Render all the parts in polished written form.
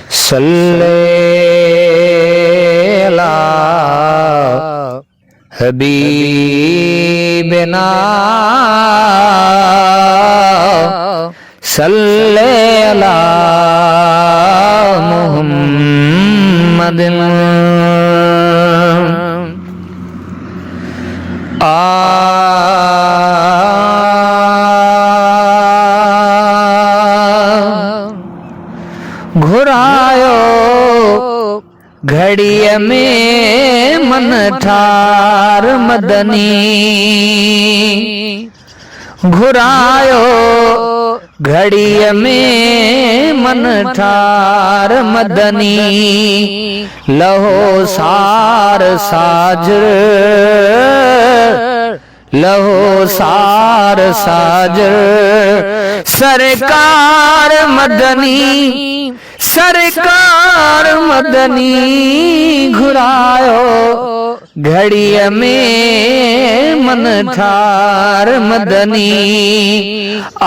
सल्ले अला हबीबना सल्ले अला मुहम्मदिन घुरायो घड़ीअ में मन ठार मदनी घुरायो घड़ीअ में मन ठार मदनी लहो सार साजर लहो सार साजर सरकार मदनी सरकार मदनी घुरायो घड़ीअ में मन ठार मदनी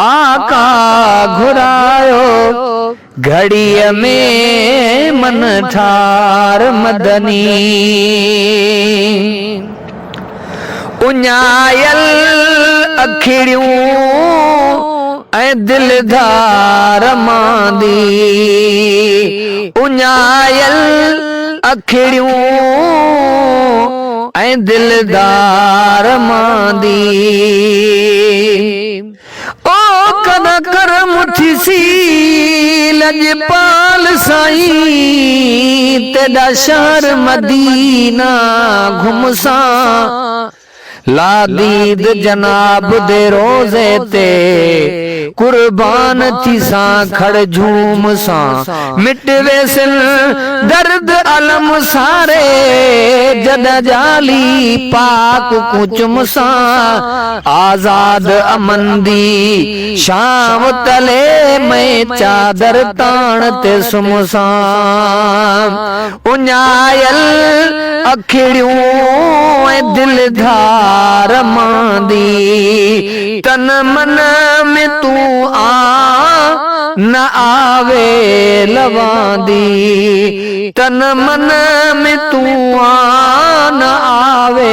आका घुरायो घड़ीअ में मन ठार मदनी उञायल अखिड़ियूं ऐं दिलदार मांदी उञायल अखिड़ियूं ऐं दिलदार मांदी ओ कद कर मुठी सी लजपाल साईं तेरा शहर मदीना घुमसां लादीद जनाब दे रोजे ते कुर्बान थी सा खड़ झूम सा मिट वेसन दर्द अलम सारे जद जाली पाक कुचुम सा आजाद अमंदी शाम तले मैं चादर तान ते सुमसा उञायल अखिड़ियूं दिलदार मांदी तन मन में तू आ न आवे लवांदी तन मन में तू आ न आवे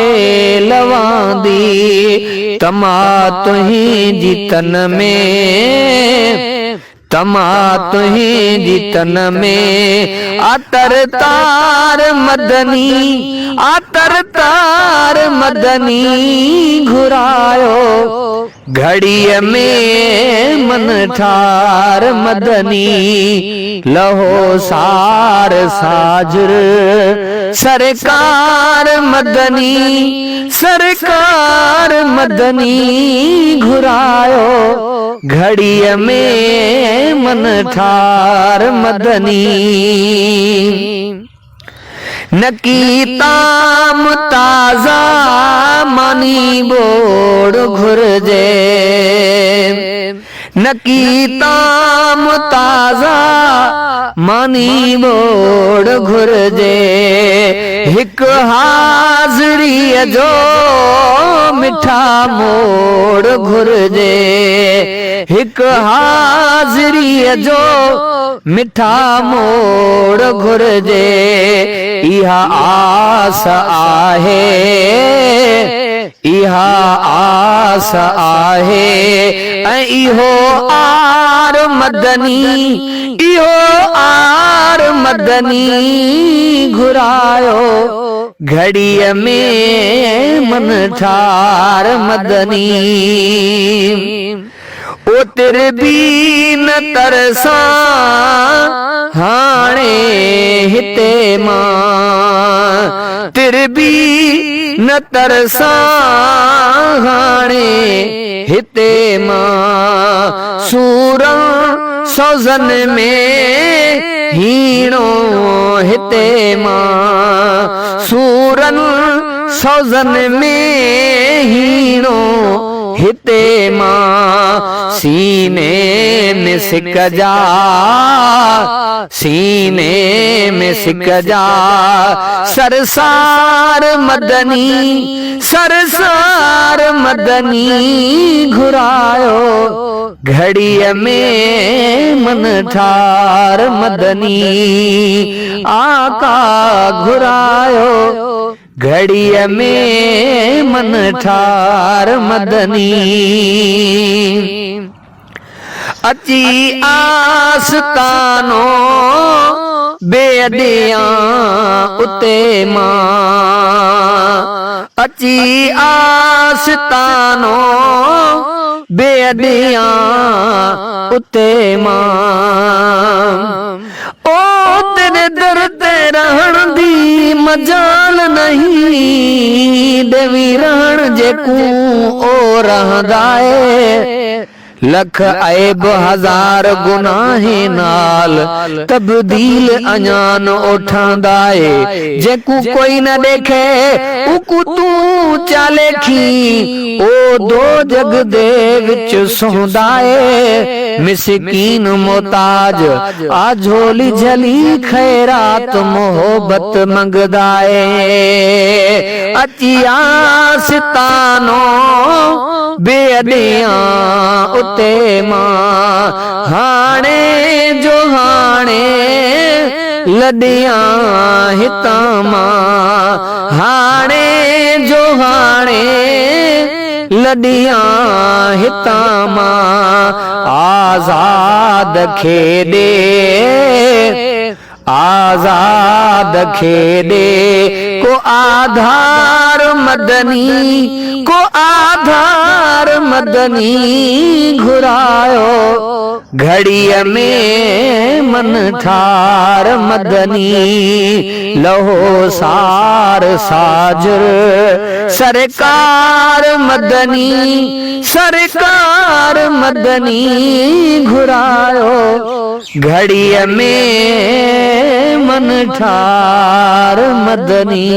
लवांदी तमा तुहिंजी तन में तमा तुहिंजी तन में आतर तार मदनी आतर तार मदनी घुरायो घड़ीअ में मन ठार मदनी लहो सार साजर सरकार मदनी सरकार मदनी घुरायो घड़ीअ में मन ठार मदनी नकीताम ताजा मानी बोड़ घुरजे नकीताम ताजा मानी बोड़ घुरजे हिक हाज़रीअ जो मिठा मोड़ घुरजे हिक हाज़रीअ जो मिठा मोड़ घुरजे इहा आस आहे इहा आस आहे ऐं इहो आर मदनी इहो आर मदनी घुरायो घड़ीअ में मन ठार मदनी ओ तेरे भी न तरसा हाणे हिते मां तेरे भी न तरसा हाणे हिते मां सूरन सौजन में हीणो हिते मां सूरन सौजन में हीणो हिते मां सीने में सिक जा, सीने में सिक जा, सरसार मदनी, सरसार मदनी घुरायो, घड़ीअ में मन ठार मदनी, आका घुरायो, घड़ीअ में मन ठार मदनी। अची आस्तानो बेअदियां उते मां, अची आस्तानो बेअदियां उते मां, ओ तेरे दर ते रहण दी मजाल नहीं, देवी रहण जेकू ओ रहंदा है, लख ऐब हजार गुनाहे नाल तब्दील अजान उठांदाए, जेकू कोई न देखे उकू तू चालेखी, ओ दो जग दे विच सोंदाए, मिसकीन मोहताज आ झोली झली खैरात मोहब्बत मंगदाए, अची आस्तानो बेअदियां उते मां, हाणे जो हाणे लॾियां हितां मां, हाणे जो हाणे लॾियां हितां मां, आज़ाद खे ॾे, आज़ाद खे ॾे को आधार मदनी, को आधार मदनी घुरायो, घड़ीअ में मन ठार मदनी, लहो सार साजुर सरकार मदनी, सरकार मदनी घुरायो, घड़ीअ में मन ठार मदनी।